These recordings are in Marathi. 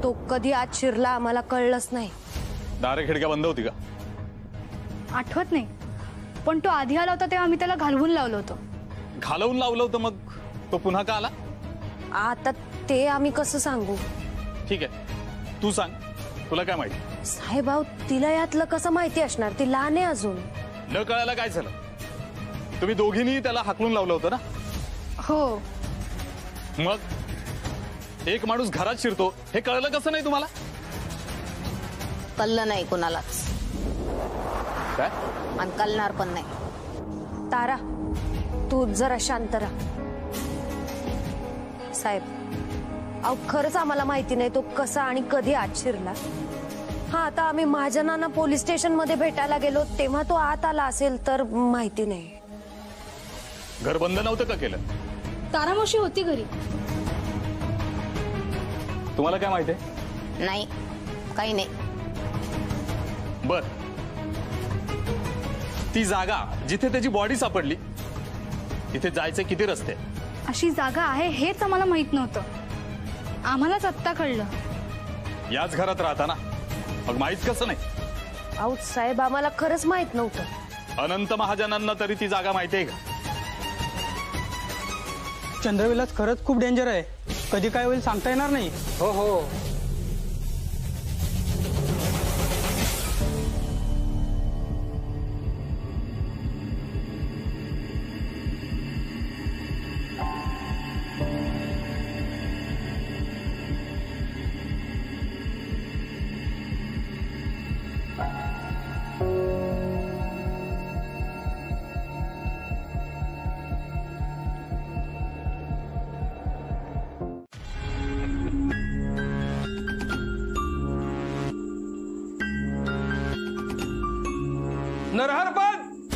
तो कधी आत शिरला आम्हाला कळलंच नाही। दारे खिडक्या बंद होती का? आठवत नाही, पण तो आधी आला होता तेव्हा मी त्याला घालवून लावलं होतं। घालवून लावलं होतं? मग तो पुन्हा का आला? आता ते आम्ही कसं सांगू? ठीक आहे, तू सांग, तुला काय माहिती? साहेब अहो, तिला यातलं कसं माहिती असणार? ती लहान आहे अजून। न कळायला काय झालं? तुम्ही दोघींनी त्याला हाकलून लावलं होतं ना? हो। मग एक माणूस घरात शिरतो हे कळलं कसं नाही तुम्हाला? कळलं नाही कोणालाच, काय? आणि कळणार पण नाही। तारा तू जरा शांत राहा। साहेब अहो, खरंच आम्हाला माहिती नाही तो कसा आणि कधी आत शिरला। हा, आता आम्ही महाजनांना पोलीस स्टेशन मध्ये भेटायला गेलो तेव्हा तो आत आला असेल तर माहिती नाही। घर बंद नव्हतं का केलं? तारामावशी होती घरी। तुम्हाला काय माहिती आहे? नाही, काही नाही। बर, ती जागा जिथे त्याची बॉडी सापडली तिथे जायचे किती रस्ते? अशी जागा आहे हेच आम्हाला माहित नव्हतं, आम्हालाच आत्ता कळलं। याच घरात राहता ना, मग माहित कसं नाही? अहो साहेब आम्हाला खरंच माहित नव्हतं। अनंत महाजनांना तरी ती जागा माहिती आहे का? चंद्रविलास खरंच खूप डेंजर आहे, कधी काय होईल सांगता येणार नाही। हो हो, नरहर पंत,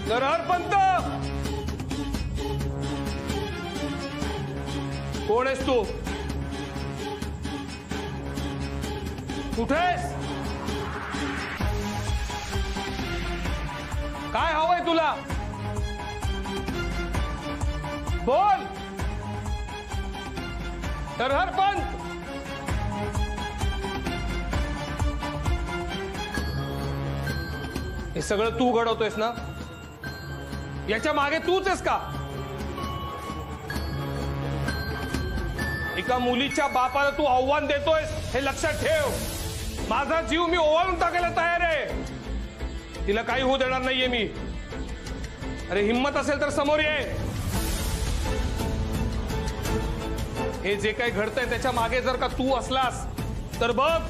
नरहर पंत, कोण आहेस तू? कुठे आहेस? काय हवंय तुला? बोल। नरहर पंत, हे सगळं तू घडवतोयस ना? याच्या मागे तूच आहेस का? एका मुलीच्या बापाला तू आव्हान देतोयस हे लक्षात ठेव। माझा जीव मी ओवाळून टाकायला तयार आहे, तिला काही होऊ देणार नाहीये मी। अरे हिम्मत असेल तर समोर ये। हे जे काही घडतंय त्याच्या मागे जर का तू असलास तर बघ,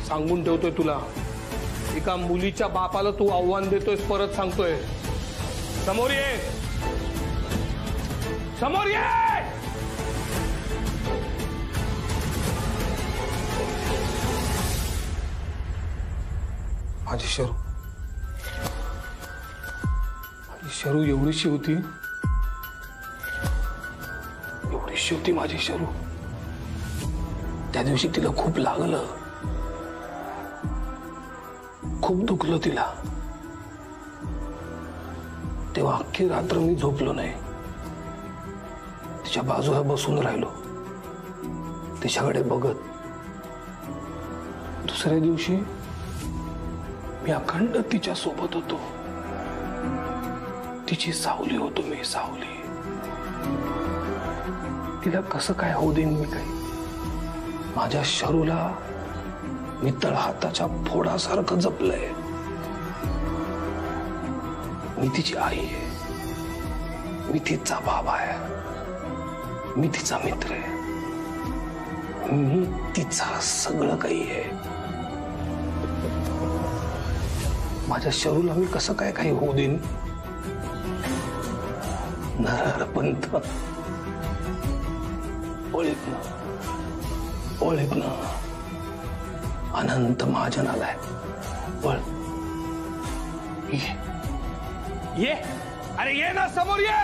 सांगून ठेवतोय तुला, एका मुलीच्या बापाला तू आव्हान देतोयस, परत सांगतोय, समोर ये, समोर ये। माझी शरू, माझी शरू एवढीशी होती, एवढीशी होती माझी शरू। त्या दिवशी तिला खूप लागलं, खूप दुखलं तिला, तेव्हा अख्खी रात्र मी झोपलो नाही, तिच्या बाजूला बसून राहिलो, तिच्याकडे बघत। दुसऱ्या दिवशी मी अखंड तिच्या सोबत होतो, तिची सावली होतो मी, सावली। तिला कसं काय होऊ देईन मी काही? माझ्या शरूला मी तळहाताच्या फोडासारखं जपलंय। मी तिची आई आहे, मी तिचा बाबा आहे, मी तिचा मित्र आहे, मी तिचा सगळं काही आहे। माझ्या शरूला मी कसं काय काही होऊ देईन? नरहर पंत, ओळख ना, ओळख ना, अनंत महाजन आलाय, बोल। ये, अरे ये ना, समोर ये,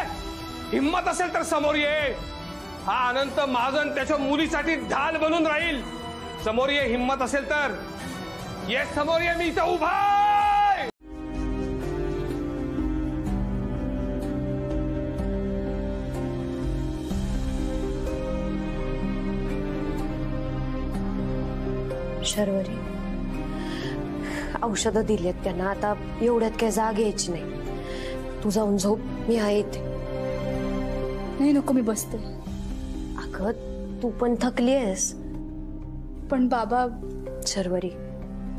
हिम्मत असेल तर समोर ये। हा अनंत महाजन त्याच्या मुलीसाठी ढाल बनून राहील, समोर ये, हिम्मत असेल तर ये, समोर ये, मी इथं उभा। शर्वरी, औषधं दिलेत त्यांना, आता एवढ्यात काय जाग यायची नाही. तू जाऊन झोप, मी आहे इथे. नाही नको, मी बसते. अगं तू पण थकली आहेस. पण बाबा. शर्वरी,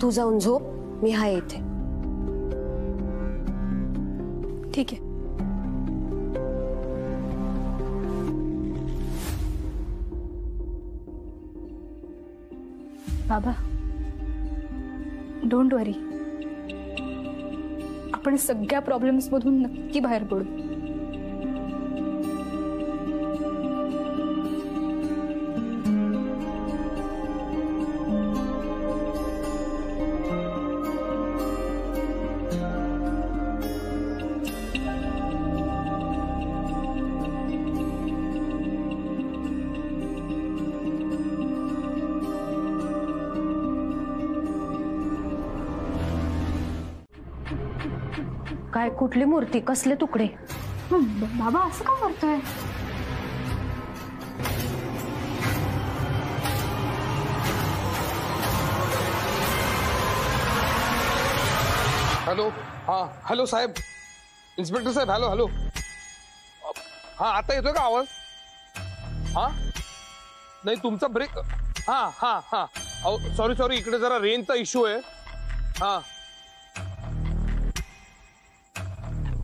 तू जाऊन झोप, मी आहे इथे. ठीक आहे. बाबा, डोंट वरी, आपण सगळ्या प्रॉब्लेम्स मधून नक्की बाहेर पडू. काय, कुठली मूर्ती, कसले तुकडे? बाबा असं का करतोय? हॅलो. हा हॅलो साहेब, इन्स्पेक्टर साहेब. Hello hello. हा आता येतोय का आवाज? हा नाही, तुमचा ब्रेक. हा हा हा सॉरी सॉरी, इकडे जरा रेंजचा इश्यू आहे. हा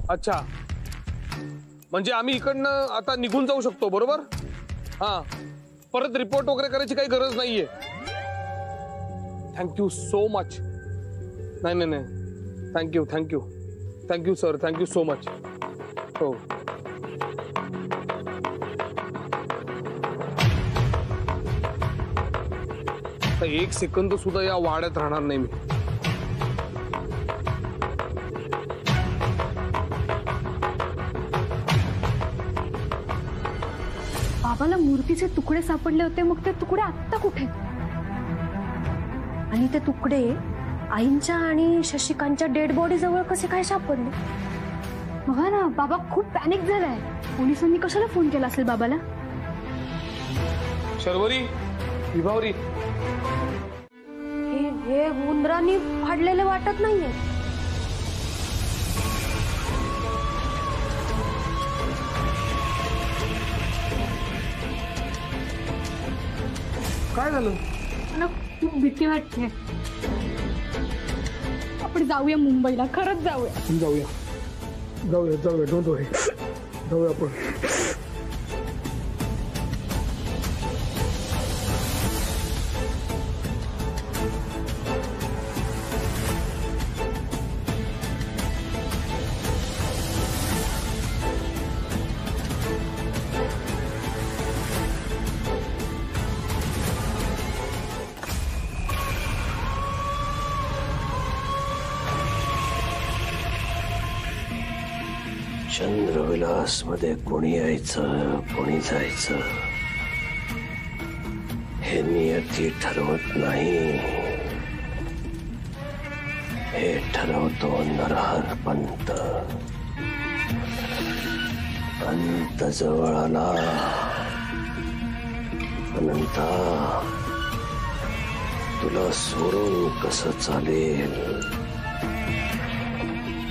अच्छा, म्हणजे आम्ही इकडनं आता निघून जाऊ शकतो, बरोबर? हा, परत रिपोर्ट वगैरे करायची काही गरज नाहीये. Thank you so much. नाही नाही नाही, thank you thank you thank you sir, thank you so much. हो. आता एक सेकंद सुद्धा या वाड्यात राहणार नाही मी. बाबाला मूर्तीचे तुकडे सापडले होते, मग ते तुकडे आत्ता कुठे? आणि ते तुकडे आईंच्या आणि शशिकांतच्या डेड बॉडी जवळ कसे काय सापडले? बघा ना, बाबा खूप पॅनिक झालाय. पोलिसांनी कशाला फोन केला असेल बाबाला? शर्वरी, विभावरी, हे उंदरांनी फाडलेले वाटत नाहीये. काय झालं? मला खूप भीती वाटते. आपण जाऊया मुंबईला, खरंच जाऊया. जाऊया जाऊया जाऊया, डोंट वरी, जाऊया आपण. चंद्रविलास मध्ये कोणी यायचं, कोणी जायचं हे नियती ठरवत नाही. हे ठरवतो नरहर पंत. अंत जवळ आला. अनंता, तुला सोडून कसं चालेल?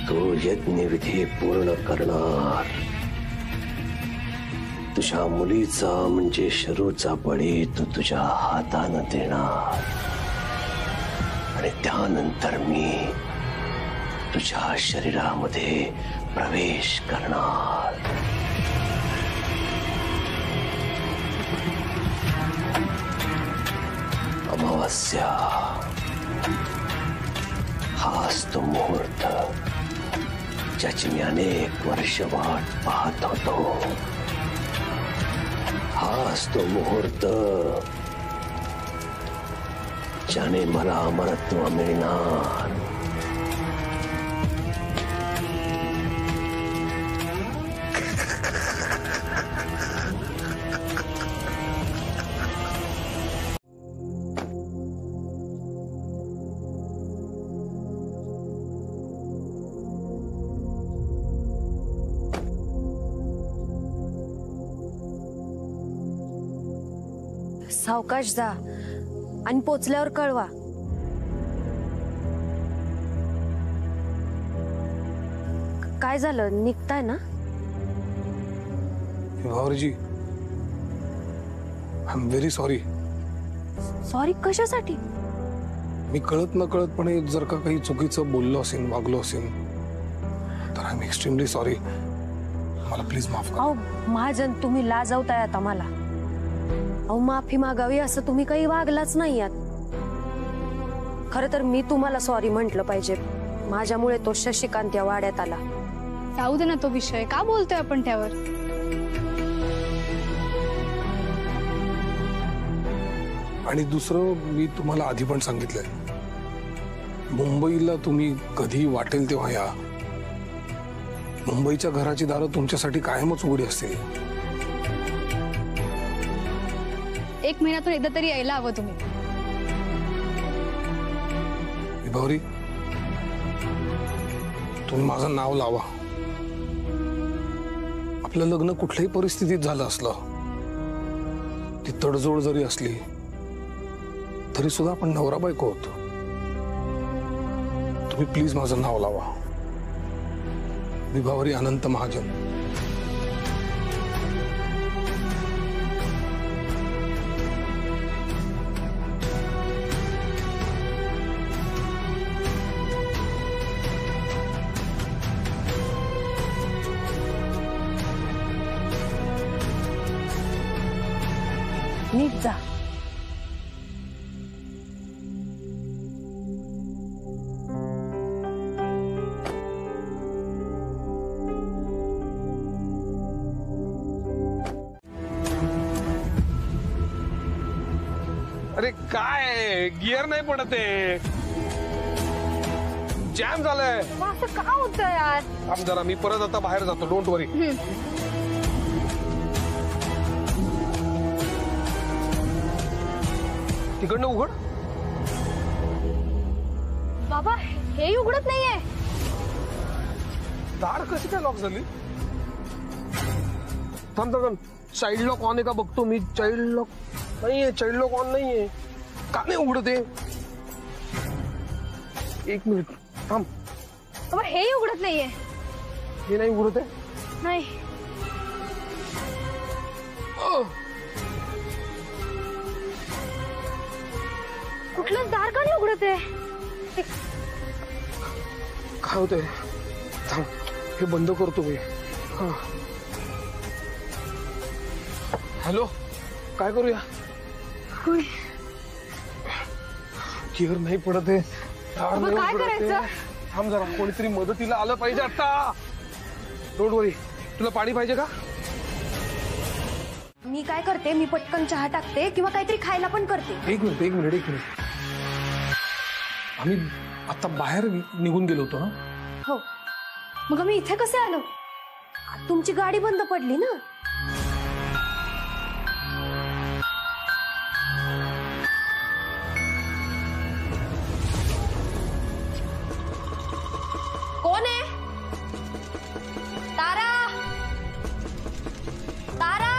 तू यज्ञविधी पूर्ण करणार. तुझ्या मुलीचा म्हणजे शरूचा बळी तू तुझ्या हातानं देणार. आणि त्यानंतर मी तुझ्या शरीरामध्ये प्रवेश करणार. अमावास्या हाच तो मुहूर्त ज्याची मी अनेक वर्ष वाट पाहत होतो. हाच तो मुहूर्त ज्याने मला अमरत्व मिळणार. सावकाश जा आणि पोचल्यावर कळवा. काय झालं, निघताय ना? विभावरीजी, I am very sorry. Sorry कशासाठी? मी कळत न कळतपणे जर का काही चुकीचं बोललो असेल, वागलो असेल तर आय एम एक्स्ट्रीमली सॉरी. मला प्लीज माफ करा. अहो महाजन, तुम्ही लाजवताय आता मला. अहो माफी मागावी असं तुम्ही काही वागलाच नाही आहात. खरं तर मी तुम्हाला सॉरी म्हटलं पाहिजे. माझ्यामुळे तो शशिकांत या वाड्यात आला. जाऊ दे ना तो विषय, का बोलतोय आपण त्यावर? आणि दुसरं, मी तुम्हाला आधी पण सांगितलंय, मुंबईला तुम्ही कधी वाटेल तेव्हा या. मुंबईच्या घराची दारं तुमच्यासाठी कायमच उघडी असतील. 1 महिन्यातून एकदा तरी यायला हवं तुम्ही. विभावरी, तुम्ही माझं नाव लावा. आपलं लग्न कुठल्याही परिस्थितीत झालं असलं, ती तडजोड जरी असली तरी सुद्धा आपण नवरा बायको होतो. तुम्ही प्लीज माझं नाव लावा. विभावरी अनंत महाजन. नीट जा. अरे काय गिअर नाही पडत आहे, जॅम झालंय. असं का होतं यार? थांब जरा, मी परत आता बाहेर जातो. डोंट वरी. तिकडनं उघड. बाबा हे उघडत नाहीये. दार कशी काय लॉक झाली? थांब थांब, चाइल्ड लॉक ऑन आहे का बघतो मी. चाइल्ड लॉक नाहीये, चाइल्ड लॉक ऑन नाहीये. का नाही उघडते? 1 मिनिट थांब. बाबा हे उघडत नाहीये. हे नाही उघडते. नाही. कुठलं दार का नाही उघडत आहे? काय होतंय? थांब, हे बंद करतो मी. हॅलो, काय करूया? गिअर नाही पडत आहे. दार नाही काय उघडत करायचं? आहे. थांब जरा, कोणीतरी मदतीला आलं पाहिजे आता. डोंट वरी. तुला पाणी पाहिजे का? मी काय करते, मी पटकन चहा टाकते किंवा काहीतरी खायला पण करते. एक मिनिट. आम्ही आता बाहेर निघून गेलो होतो ना. हो, मग आम्ही इथे कसे आलो? तुमची गाडी बंद पडली ना. कोण आहे? तारा, तारा,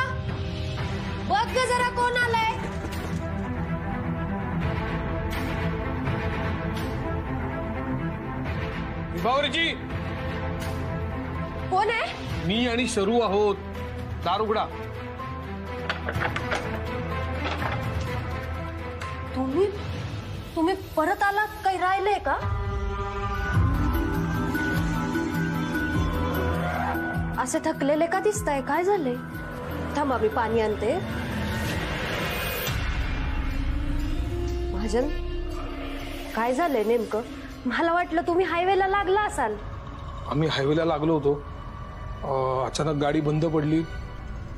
बघ ग जरा कोण आलंय. विभावरीजी, कोण आहे? मी आणि शरू आहोत. दार उघडा. तुम्ही परत आलात? काही राहिलंय का? असे थकलेले का दिसताय? काय झाले? थांबा, मी पाणी आणते. महाजन, काय झालंय नेमकं? मला वाटलं तुम्ही हायवेला लागला असाल. आम्ही हायवेला लागलो होतो. अचानक गाडी बंद पडली.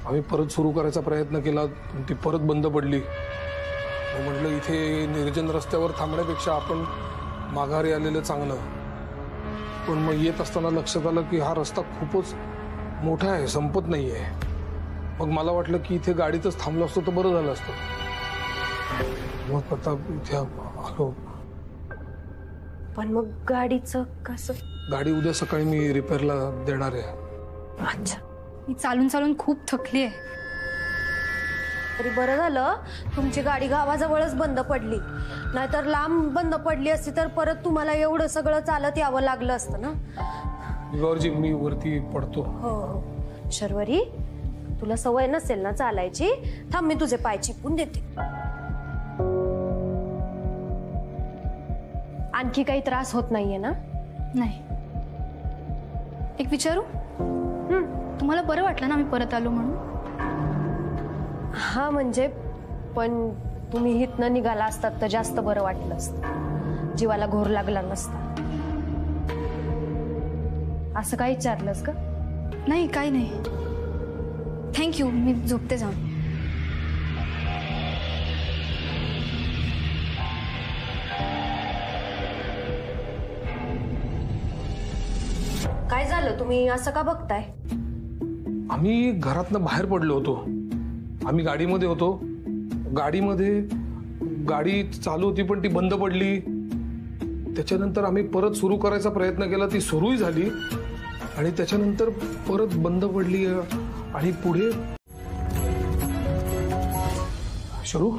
आम्ही परत सुरू करायचा प्रयत्न केला, ती परत बंद पडली. म्हटलं इथे निर्जन रस्त्यावर थांबण्यापेक्षा आपण माघारी आलेलं चांगलं. पण मग येत असताना लक्षात आलं की हा रस्ता खूपच मोठा आहे, संपत नाहीये. मग मला वाटलं की इथे गाडीतच थांबलो असतो तर बरं झालं असतं. मग आता इथे आलो. पण मग गाडीचं कसं? गाडी उद्या सकाळी मी रिपेअरला देणार आहे. अच्छा, मी चालून खूप थकली आहे. तरी बरं झालं तुमची गाडी गावाजवळच बंद पडली. नाहीतर लांब बंद पडली असती तर परत तुम्हाला एवढं सगळं चालत यावं लागलं असतं ना. गौरजी मी वरती पडतो. हो शर्वरी, तुला सवय नसेल ना चालायची, थांब मी तुझे पाय चिपून देते. आणखी काही त्रास होत नाहीये ना? नाही. एक विचारू? तुम्हाला बरं वाटलं ना मी परत आलो म्हणून? हा म्हणजे, पण तुम्ही हितनं निघाला असतात तर जास्त बरं वाटलं असतं, जीवाला घोर लागला नसता. असं काय विचारलंस का? नाही, काही नाही. थँक्यू. मी झोपते जाऊन. काय झालं, तुम्ही असं का बघताय? आम्ही घरातनं बाहेर पडलो होतो. आम्ही गाडीमध्ये होतो. गाडी चालू होती पण ती बंद पडली. त्याच्यानंतर आम्ही परत सुरू करायचा प्रयत्न केला, ती सुरूही झाली आणि त्याच्यानंतर परत बंद पडली. आणि पुढे शरू,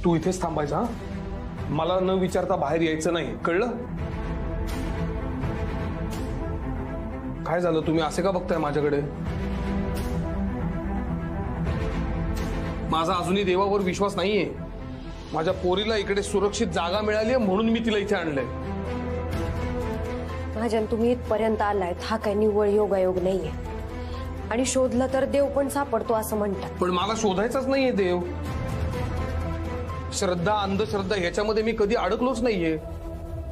तू इथेच थांबायचा, मला न विचारता बाहेर यायचं नाही, कळलं? काय झालं, तुम्ही असे का बघताय माझ्याकडे? माझा अजूनही देवावर विश्वास नाहीये. माझ्या पोरीला इकडे सुरक्षित जागा मिळाली म्हणून मी तिला इथे आणलंय. महाजन, तुम्ही इथपर्यंत आलायत, हा काही निव्वळ योगायोग नाहीये. आणि शोधलं तर देव पण सापडतो असं म्हणतात. पण मला शोधायचाच नाहीये देव. श्रद्धा अंधश्रद्धा ह्याच्यामध्ये मी कधी अडकलोच नाहीये.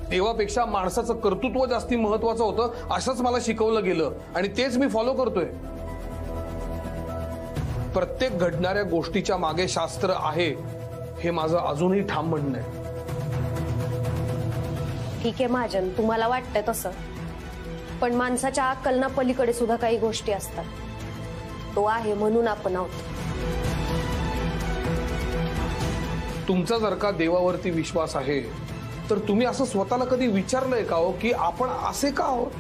देवापेक्षा माणसाचं कर्तृत्व जास्ती महत्वाचं होतं असंच मला शिकवलं गेलं आणि तेच मी फॉलो करतोय. प्रत्येक घडणाऱ्या गोष्टीच्या मागे शास्त्र आहे हे माझं अजूनही ठाम म्हणणं आहे. ठीक आहे महाजन, तुम्हाला वाटतंय तसं, पण माणसाच्या अक्कलना पलीकडे सुद्धा काही गोष्टी असतात. तो आहे म्हणून आपण आहोत. तुमचा जर का देवावरती विश्वास आहे तर तुम्ही असं स्वतःला कधी विचारलंय का हो की आपण असे का आहोत?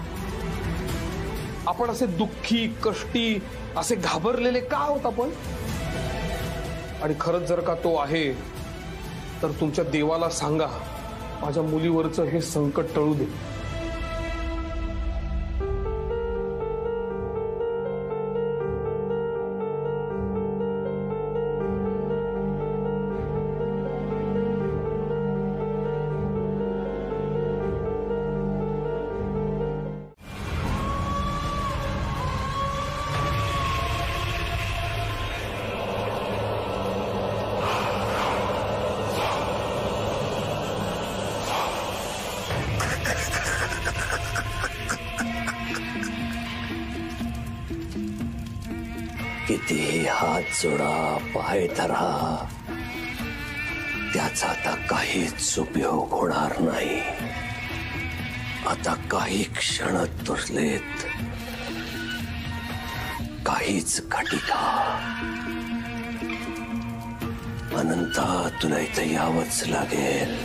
आपण असे दुःखी, कष्टी, असे घाबरलेले का आहोत आपण? आणि खरंच जर का तो आहे तर तुमच्या देवाला सांगा माझ्या मुलीवरचं हे संकट टळू दे. कितीही हात जोडा, पाय धरा, त्याचा आता काहीच उपयोग होणार नाही. आता काही क्षण तुरलेत, काहीच घटिका. अनंता, तुला इथं यावंच लागेल.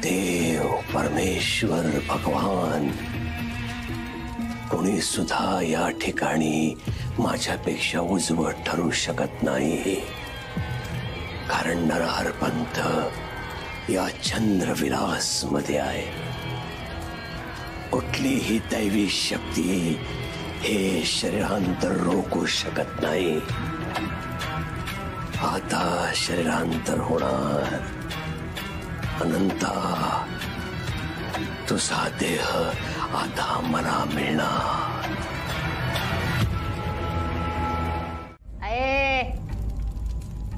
देव, परमेश्वर, भगवान कोणी सुद्धा या ठिकाणी माझ्यापेक्षा उजवं ठरू शकत नाही. कारण नरहर पंत या चंद्रविलास मध्ये आहे. कुठलीही दैवी शक्ती हे शरीरांतर रोखू शकत नाही. आता शरीरांतर होणार. अनंता, तुझा देह आता मला मिळणार.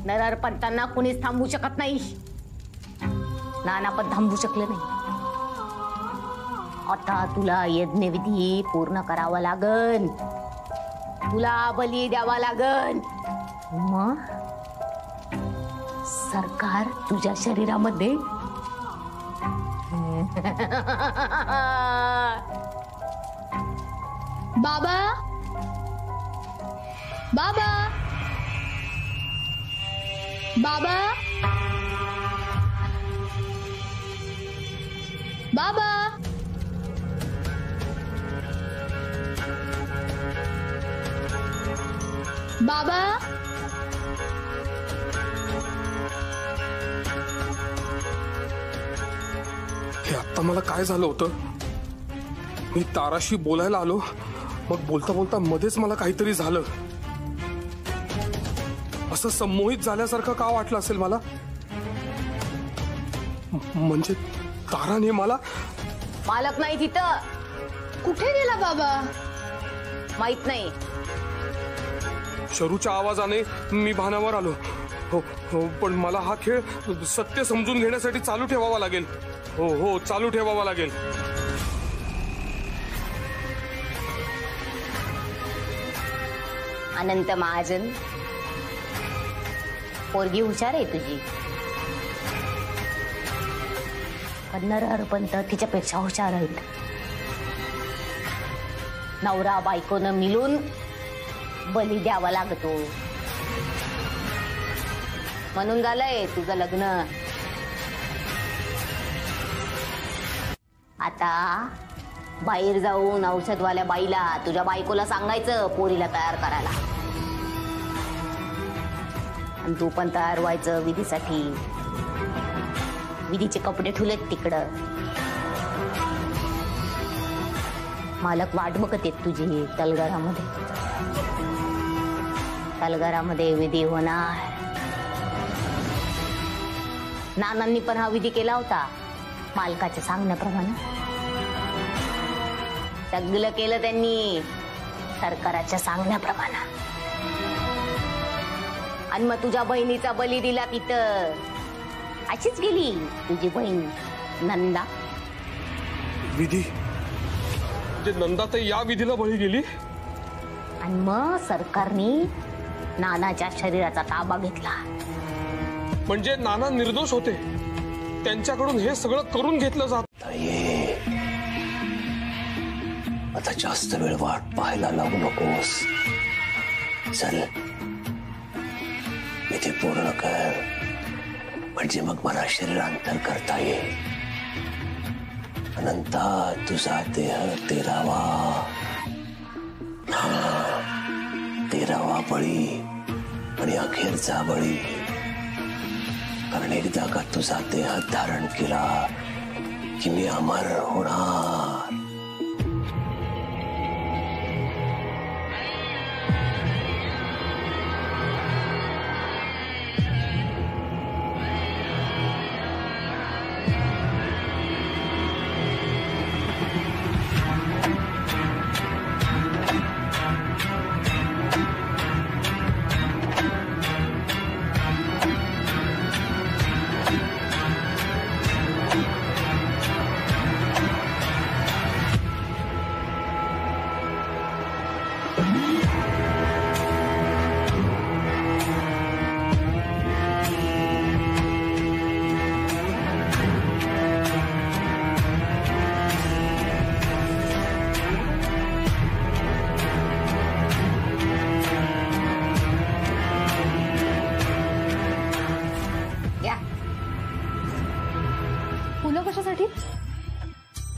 नरहर पंतांना कुणीच थांबवू शकत नाही. नाना पण थांबवू शकले नाही. आता तुला यज्ञविधी पूर्ण करावा लागन. तुला बली द्यावा लागन. मग सरकार तुझ्या शरीरामध्ये बाबा, बाबा, बाबा, बाबा, बाबा, हे आता मला काय झालं होतं, मी ताराशी बोलायला आलो, मग बोलता बोलता मध्येच मला काहीतरी झालं. असं संमोहित झाल्यासारखं का वाटलं असेल मला? म्हणजे ताराने मला. मालक नाही तिथं. कुठे गेला बाबा? माहित नाही. शरूच्या आवाजाने मी भानावर आलो. हो हो, पण मला हा खेळ सत्य समजून घेण्यासाठी चालू ठेवावा लागेल. हो हो, चालू ठेवावा लागेल. अनंत महाजन, पोरगी हुशार आहे तुझी. पण नरहरपंत तिच्यापेक्षा हुशार आहेत. नवरा बायकोनं मिळून बली द्यावा लागतो, म्हणून झालंय तुझं लग्न. आता बाहेर जाऊन औषधवाल्या बाईला, तुझ्या बायकोला सांगायचं पोरीला तयार करायला, आणि तू पण तयार व्हायचं विधीसाठी. विधीचे कपडे ठुलेत तिकडं. मालक वाट बघत आहेत तुझी तलगरामध्ये. तलगरामध्ये विधी होणार. नानांनी पण हा विधी केला होता मालकाच्या सांगण्याप्रमाणे. सगळं केलं त्यांनी सरकाराच्या सांगण्याप्रमाणे. आणि मग तुझ्या बहिणीचा बली दिला तिथं. अशीच गेली तुझी बहीण नंदा. विधी? जे नंदा तर या विधीला बळी गेली. आणि मग सरकारने नानाच्या शरीराचा ताबा घेतला. म्हणजे नाना निर्दोष होते, त्यांच्याकडून हे सगळं करून घेतलं जात. आता जास्त वेळ वाट पाहायला लागू नकोस. चल, इथे पूर्ण कर, म्हणजे मग मला शरीरांतर करता येईल. अनंता, तुझा देह 13वा बळी आणि अखेरचा बळी. कारण एकदा का तुझा देह धारण केला की मी अमर होणार.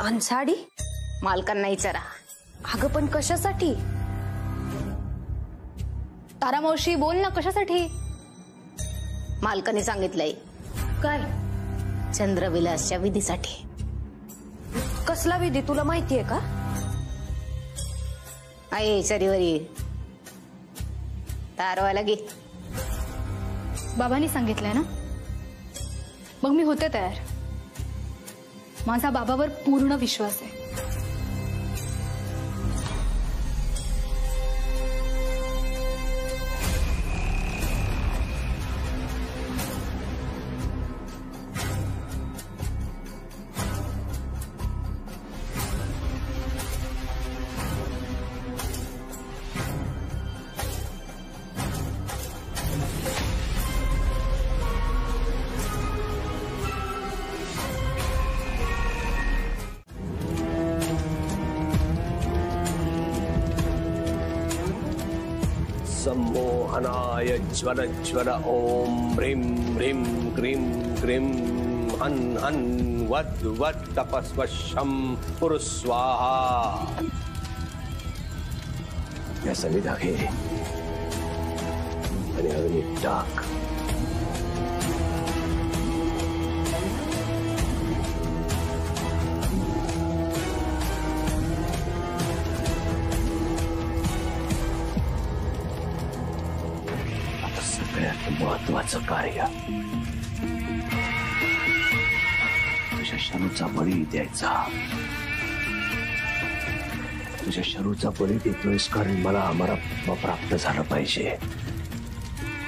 आणि साडी? मालकांना विचारा. अगं पण कशासाठी? तारा मावशी बोल ना, कशासाठी? मालकाने सांगितलंय. काय? चंद्रविलासच्या विधीसाठी. कसला विधी तुला माहितीये का? आहे शरीवरी. तयार व्हायला गे. बाबांनी सांगितलंय ना, मग मी होते तयार. माझा बाबावर पूर्ण विश्वास आहे. सम्मोहनाय ज्वर ज्वर ओम ह्रीं ह्रीं क्रीं क्रीं हन हन वद वद तपस्वशं पुरुस्वाहा. या संविधा घे आणि अग्नीत टाक. देवाचं कार्य. तुझ्या शरूचा बळी द्यायचा. तुझ्या शरूचा बळी देतोयस कारण मला आम्हाला प्राप्त झालं पाहिजे.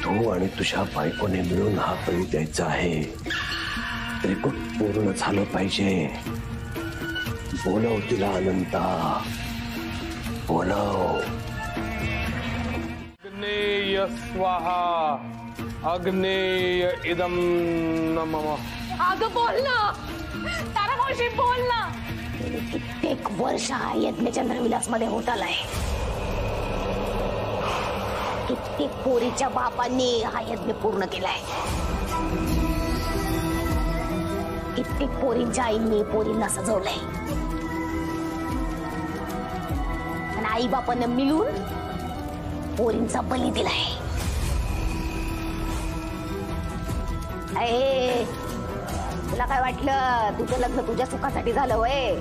तू आणि तुझ्या बायकोने मिळून हा बळी द्यायचा आहे. त्रिकूट पूर्ण झालं पाहिजे. बोलव तिला अनंता, बोलव. अग्नेय स्वाहा अग्नेय इदम नमः. अगं बोल ना तारा मावशी, बोल ना. कित्येक वर्ष हा यज्ञ चंद्रविलास मध्ये होत आलाय. कित्येक पोरीच्या बापांनी हा यज्ञ पूर्ण केलाय. कित्येक पोरींच्या आईंनी पोरींना सजवलंय. आणि आई बापांना मिळून पोरींचा बली दिलाय. तुला काय वाटलं तुझं लग्न तुझ्या सुखासाठी झालं वय?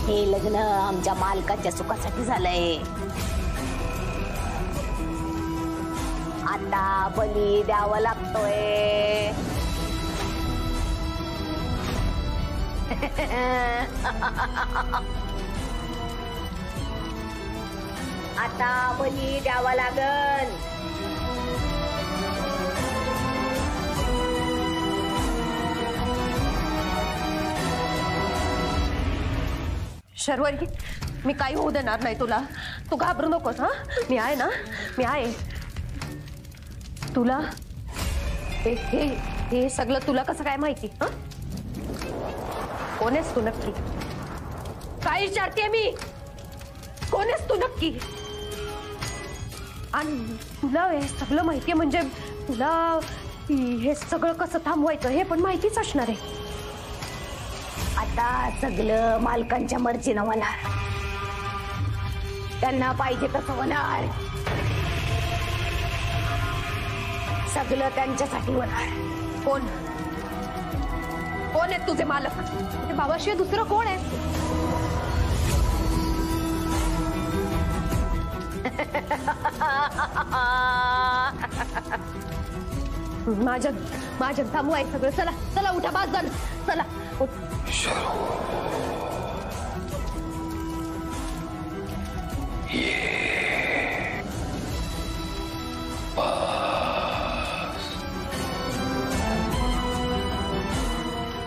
हे लग्न आमच्या मालकाच्या सुखासाठी झालंय. आता बली द्यावा लागतोय. आता बली द्यावा लागल. शर्वरी, मी काही होऊ देणार नाही तुला. तू घाबरू नकोस. हा, मी आहे ना, मी आहे. तुला हे हे हे सगळं तुला कसं काय माहिती? हा, कोण आहेस तू नक्की? काय विचारते मी? कोण आहेस तू नक्की? आणि तुला हे सगळं माहितीये म्हणजे तुला हे सगळं कसं थांबवायचं हे पण माहितीच असणार आहे. आता सगळं मालकांच्या मर्जीनं होणार. त्यांना पाहिजे तसं होणार. सगळं त्यांच्यासाठी होणार. कोण कोण आहेत तुझे मालक? ते बाबाशिवाय दुसरं कोण आहे? माझ्या थांबू आहे सगळं. चला चला उठा, बाज झालं. चला उठ.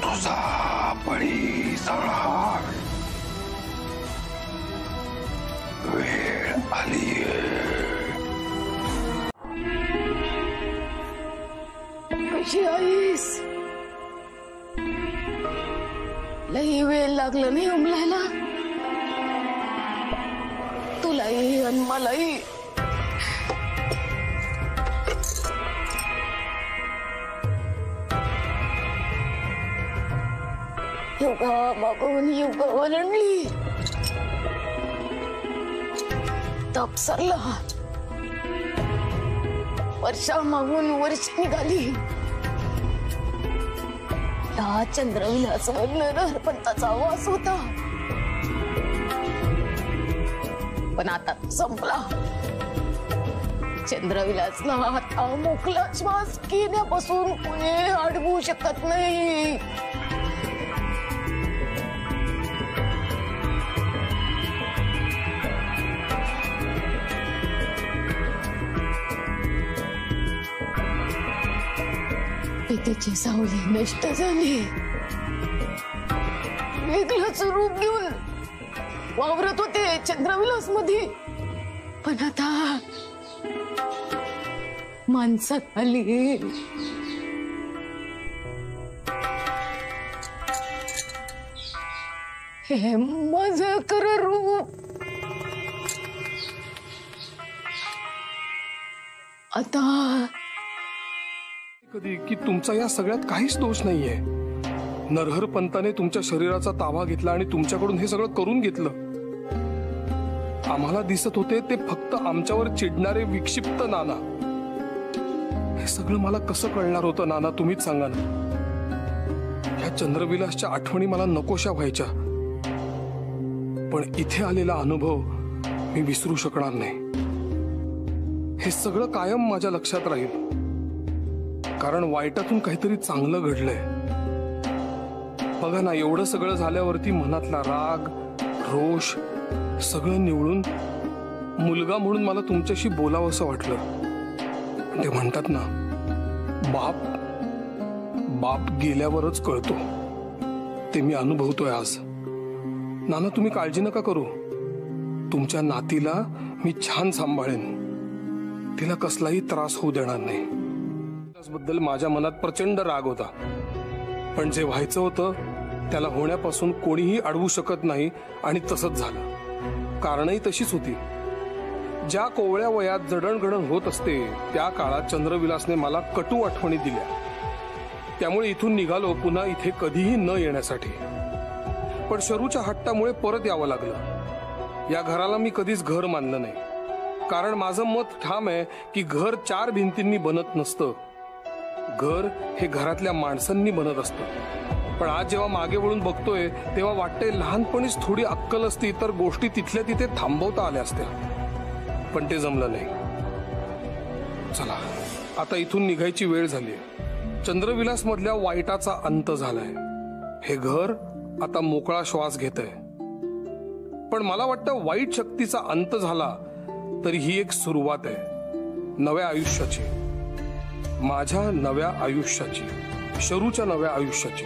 तुझा बळी जाणार. वेळ आली. कशी आईस? लई वेळ लागला नाही उमलायला तुलाही आणि मलाही. युगा मागून युग ओलांडली. तप सरला. वर्षा मागून वर्ष निघाली. या चंद्रविलास नरहरपंताचा वास होता पण आता संपला. चंद्रविलासला आता मोकळा श्वास घेण्यापासून कोणी अडवू शकत नाही. पितेची सावली नष्ट झाली. वेगळंच रूप घेऊन वावरत होते चंद्रविलास मध्ये पण आता माणसात आली. हे माझं खरं रूप आता. कधी की तुमचा या सगळ्यात काहीच दोष नाहीये. नरहर पंताने तुमच्या शरीराचा ताबा घेतला आणि तुमच्याकडून हे सगळं करून घेतलं. आम्हाला दिसत होते ते फक्त आमच्यावर चिडणारे विक्षिप्त नाना. हे सगळं मला कसं कळणार होतं नाना, तुम्हीच सांगा ना. ह्या चंद्रविलासच्या आठवणी मला नकोशा व्हायच्या पण इथे आलेला अनुभव मी विसरू शकणार नाही. हे सगळं कायम माझ्या लक्षात राहील, कारण वाईटातून काहीतरी चांगलं घडलंय. बघा ना, एवढं सगळं झाल्यावरती मनातला राग, रोष सगळं निवळून मुलगा म्हणून मला तुमच्याशी बोलावंसं वाटलं. ते म्हणतात ना, बाप गेल्यावरच कळतो. ते मी अनुभवतोय आज. नाना, तुम्ही काळजी नका करू. तुमच्या नातीला मी छान सांभाळेन. तिला कसलाही त्रास होऊ देणार नाही. त्याबद्दल माझ्या मनात प्रचंड राग होता, पण जे व्हायचं होतं त्याला होण्यापासून कोणीही अडवू शकत नाही, आणि तसंच झालं. कारणही तशीच होती. ज्या कोवळ्या वयात जडणघडण होत असते त्या काळात चंद्रविलासने मला कटू आठवणी दिल्या. त्यामुळे इथून निघालो पुन्हा इथे कधीही न येण्यासाठी. पण शरूच्या हट्टामुळे परत यावं लागलं. या घराला मी कधीच घर मानलं नाही, कारण माझं मत ठाम आहे की घर 4 भिंतींनी बनत नसतं. घर हे घरातल्या माणसांनी बनत असतं. पण आज जेव्हा मागे वळून बघतोय तेव्हा वाटतंय लहानपणीच थोडी अक्कल असती तर गोष्टी तिथल्या तिथे थांबवता आल्या असत्या. पण ते जमलं नाही. चला, आता इथून निघायची वेळ झाली. चंद्रविलास मधल्या वाईटाचा अंत झालाय. हे घर आता मोकळा श्वास घेतंय. पण मला वाटतं वाईट शक्तीचा अंत झाला तरी ही एक सुरुवात आहे नव्या आयुष्याची. माझ्या नव्या आयुष्याची, शरूच्या नव्या आयुष्याची,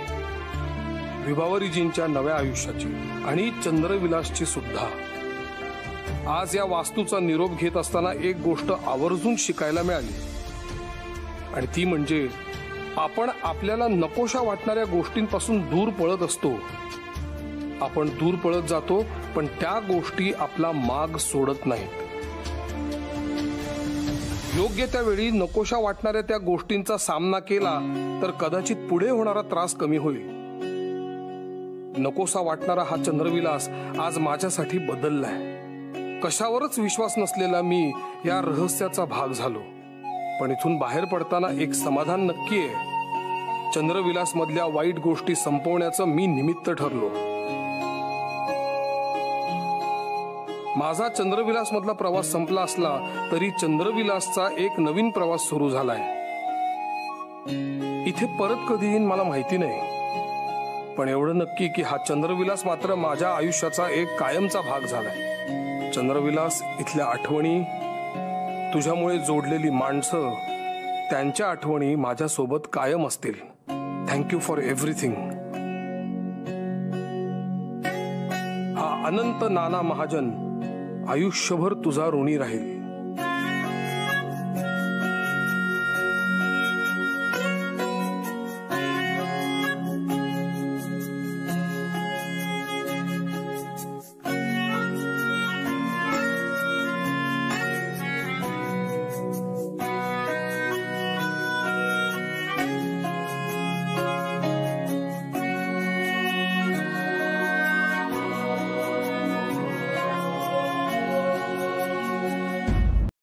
विभावरीजींच्या नव्या आयुष्याची, आणि चंद्रविलासची सुद्धा. आज या वास्तूचा निरोप घेत असताना एक गोष्ट आवर्जून शिकायला मिळाली, आणि ती म्हणजे आपण आपल्याला नकोशा वाटणाऱ्या गोष्टींपासून दूर पळत असतो. आपण दूर पळत जातो, पण त्या गोष्टी आपला माग सोडत नाहीत. योग्य त्यावेळी नकोशा वाटणाऱ्या त्या गोष्टींचा सामना केला तर कदाचित पुढे होणारा त्रास कमी होईल. नकोसा वाटणारा हा चंद्रविलास आज माझ्यासाठी बदललाय. कशावरच विश्वास नसलेला मी या रहस्याचा भाग झालो. पण इथून बाहेर पडताना एक समाधान नक्की आहे. चंद्रविलास मधल्या वाईट गोष्टी संपवण्याचं मी निमित्त ठरलो. माझा चंद्रविलास मधला प्रवास संपला असला तरी चंद्रविलासचा एक नवीन प्रवास सुरू झालाय. इथे परत कधी येईन मला माहिती नाही, पण एवढं नक्की की हा चंद्रविलास मात्र माझ्या आयुष्याचा एक कायमचा भाग झालाय. चंद्रविलास, इथल्या आठवणी, तुझ्यामुळे जोडलेली माणसं, त्यांच्या आठवणी माझ्यासोबत कायम असतील. Thank you for everything. हा अनंत नाना महाजन आयुष्यभर तुझा ऋणी राहील.